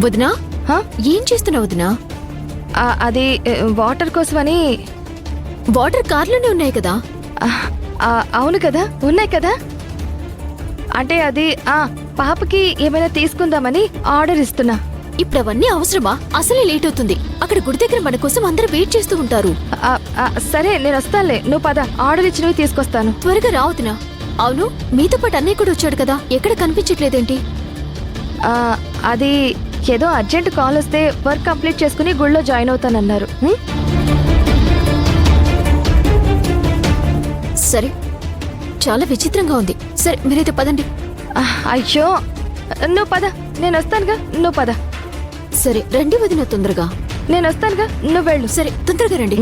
వదినా ఏం చేస్తున్నావు వదినా? అది వాటర్ కోసమని. వాటర్ కార్లోనే ఉన్నాయి కదా? అవును కదా, ఉన్నాయి కదా. అంటే అది పాపకి ఏమైనా తీసుకుందామని ఆర్డర్ ఇస్తున్నా. ఇప్పుడు అవన్నీ అవసరమా? అసలే లేట్ అవుతుంది. అక్కడ గుడి దగ్గర మన కోసం అందరూ వెయిట్ చేస్తూ ఉంటారు. సరే నేను వస్తానులే, నువ్వు పద, ఆర్డర్ ఇచ్చినవి తీసుకొస్తాను. త్వరగా రావుతున్నా. అవును, మీతో పాటు అన్నయ్య కూడా వచ్చాడు కదా, ఎక్కడ కనిపించట్లేదేంటి? అది ఏదో అర్జెంట్ కాల్ వస్తే వర్క్ కంప్లీట్ చేసుకుని గుళ్ళో జాయిన్ అవుతానన్నారు. సరే, చాలా విచిత్రంగా ఉంది. సరే మీరైతే పదండి. అయ్యో నువ్వు పద, నేను వస్తానుగా, నువ్వు పద. సరే రండి వదిన, తొందరగా. నేను వస్తానుగా, నువ్వు వెళ్ళు. సరే తొందరగా రండి.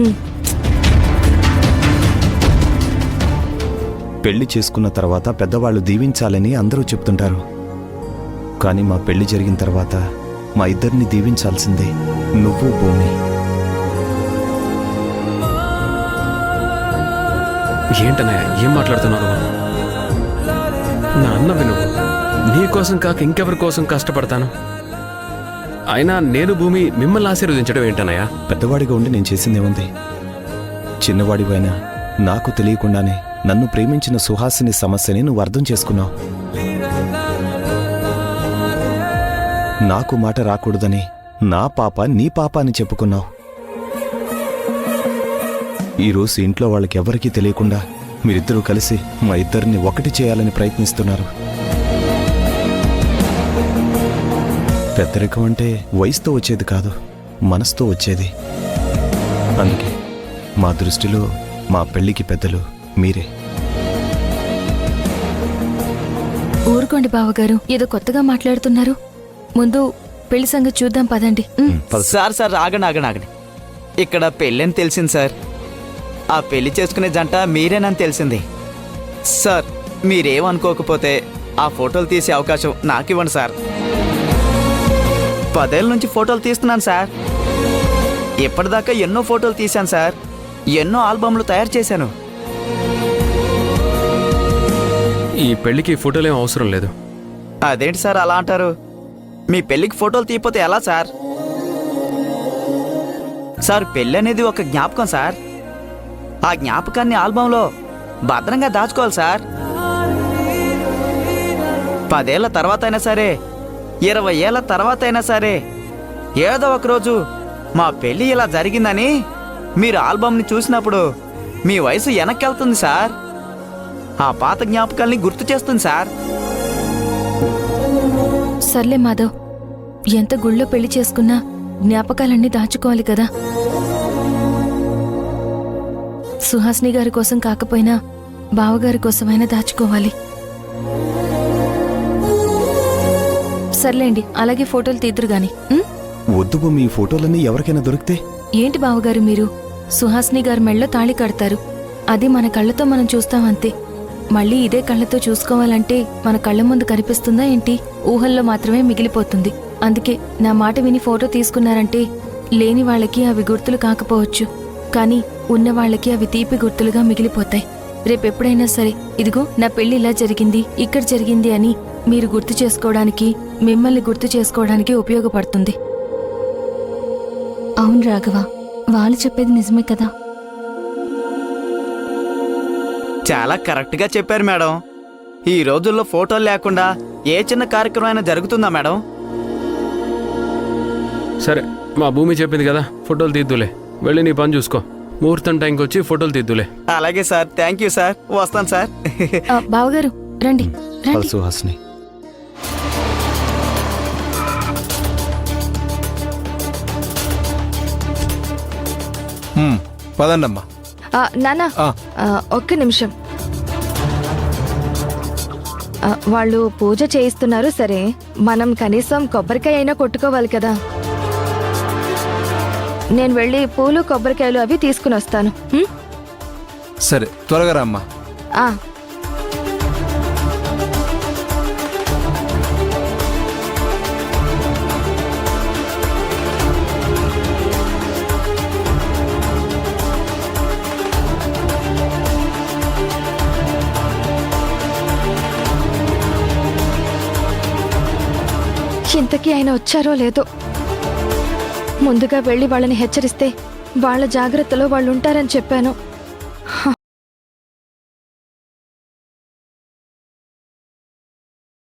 పెళ్లి చేసుకున్న తర్వాత పెద్దవాళ్ళు దీవించాలని అందరూ చెప్తుంటారు. కానీ మా పెళ్లి జరిగిన తర్వాత మా ఇద్దరిని దీవించాల్సిందే నువ్వు, భూమి. ఏంటన్నయ్య, ఏం మాట్లాడుతున్నావు? నా అన్న విను, నీ కోసం కాక ఇంకెవరి కోసం కష్టపడతాను? అయినా నేను, భూమి మిమ్మల్ని ఆశీర్వదించడం ఏంటన్నయ్య? పెద్దవాడిగా ఉండి నేను చేసిందేముంది? చిన్నవాడివైనా నాకు తెలియకుండానే నన్ను ప్రేమించిన సుహాసిని సమస్యని నువ్వు అర్థం చేసుకున్నావు. నాకు మాట రాకూడదని నా పాప నీ పాప అని చెప్పుకున్నావు. ఈరోజు ఇంట్లో వాళ్ళకెవ్వరికీ తెలియకుండా మీరిద్దరూ కలిసి మా ఇద్దరిని ఒకటి చేయాలని ప్రయత్నిస్తున్నారు. పెద్దరికం అంటే వయసుతో వచ్చేది కాదు, మనసుతో వచ్చేది. అందుకే మా దృష్టిలో మా పెళ్లికి పెద్దలు మీరే. ఊరుకోండి బావగారు, ఏదో కొత్తగా మాట్లాడుతున్నారు. ముందు పెళ్లి సంగతి చూద్దాం, పదండి. సార్ ఆగండి. ఇక్కడ పెళ్ళని తెలిసింది సార్. ఆ పెళ్లి చేసుకునే జంట మీరేనని తెలిసింది. సార్ మీరేమనుకోకపోతే ఆ ఫోటోలు తీసే అవకాశం నాకివ్వండి సార్. 10 ఏళ్ళ నుంచి ఫోటోలు తీస్తున్నాను సార్. ఇప్పటిదాకా ఎన్నో ఫోటోలు తీశాను సార్. ఎన్నో ఆల్బమ్లు తయారు చేశాను. ఈ పెళ్లికి ఫోటోలేం అవసరం లేదు. అదేంటి సార్ అలా అంటారు? మీ పెళ్లికి ఫోటోలు తీయపోతే ఎలా సార్? సార్ పెళ్ళి అనేది ఒక జ్ఞాపకం సార్. ఆ జ్ఞాపకాన్ని ఆల్బంలో భద్రంగా దాచుకోవాలి సార్. 10 ఏళ్ల తర్వాత అయినా సరే, 20 ఏళ్ల తర్వాత అయినా సరే, ఏదో ఒకరోజు మా పెళ్ళి ఇలా జరిగిందని మీరు ఆల్బమ్ని చూసినప్పుడు మీ వయసు వెనక్కి వెళ్తుంది సార్. ఆ పాత జ్ఞాపకాల్ని గుర్తు చేస్తుంది సార్. సర్లే మాధవ్, ఎంత గుళ్ళో పెళ్లి చేసుకున్నా జ్ఞాపకాలన్నీ దాచుకోవాలి కదా. సుహాసిని గారి కోసం కాకపోయినా బావగారి కోసమైనా దాచుకోవాలి. సర్లేండి, అలాగే ఫోటోలు తీద్దురు గాని. వద్దు భూమి, ఈ ఫోటోలన్నీ ఎవరికైనా దొరికితే? ఏంటి బావగారు మీరు? సుహాసిని గారి మెళ్ళో తాళి కడతారు, అది మన కళ్ళతో మనం చూస్తాం అంతే. మళ్ళీ ఇదే కళ్ళతో చూసుకోవాలంటే మన కళ్ళ ముందు కనిపిస్తుందా ఏంటి? ఊహల్లో మాత్రమే మిగిలిపోతుంది. అందుకే నా మాట విని ఫోటో తీసుకున్నారంటే లేని వాళ్ళకి అవి గుర్తులు కాకపోవచ్చు, కానీ ఉన్న వాళ్ళకి అవి తీపి గుర్తులుగా మిగిలిపోతాయి. రేపెప్పుడైనా సరే ఇదిగో నా పెళ్లి ఇలా జరిగింది, ఇక్కడ జరిగింది అని మీరు గుర్తు చేసుకోవడానికి, మిమ్మల్ని గుర్తు చేసుకోవడానికి ఉపయోగపడుతుంది. అవును రాఘవ, వాళ్ళు చెప్పేది నిజమే కదా. చాలా కరెక్ట్గా చెప్పారు మేడం. ఈ రోజుల్లో ఫోటోలు లేకుండా ఏ చిన్న కార్యక్రమం అయినా జరుగుతుందా మేడం? సరే, మా భూమి చెప్పింది కదా, ఫోటోలు తీద్దులే. వెళ్ళి నీ పని చూసుకో. ముహూర్తం టైంకి వచ్చి ఫోటోలు తీద్దులే. అలాగే సార్, థ్యాంక్ యూ సార్, వస్తాను సార్. బావగారు రండి. సుహాసిని, పదండమ్మా. నాన్న, ఒక్క నిమిషం. వాళ్ళు పూజ చేయిస్తున్నారు సరే, మనం కనీసం కొబ్బరికాయ అయినా కొట్టుకోవాలి కదా. నేను వెళ్ళి పూలు, కొబ్బరికాయలు అవి తీసుకుని వస్తాను. సరే, త్వరగా రామ్మా. ఇంతకీ ఆయన వచ్చారో లేదో. ముందుగా వెళ్ళి వాళ్ళని హెచ్చరిస్తే వాళ్ళ జాగ్రత్తలో వాళ్ళు ఉంటారని చెప్పాను. హ,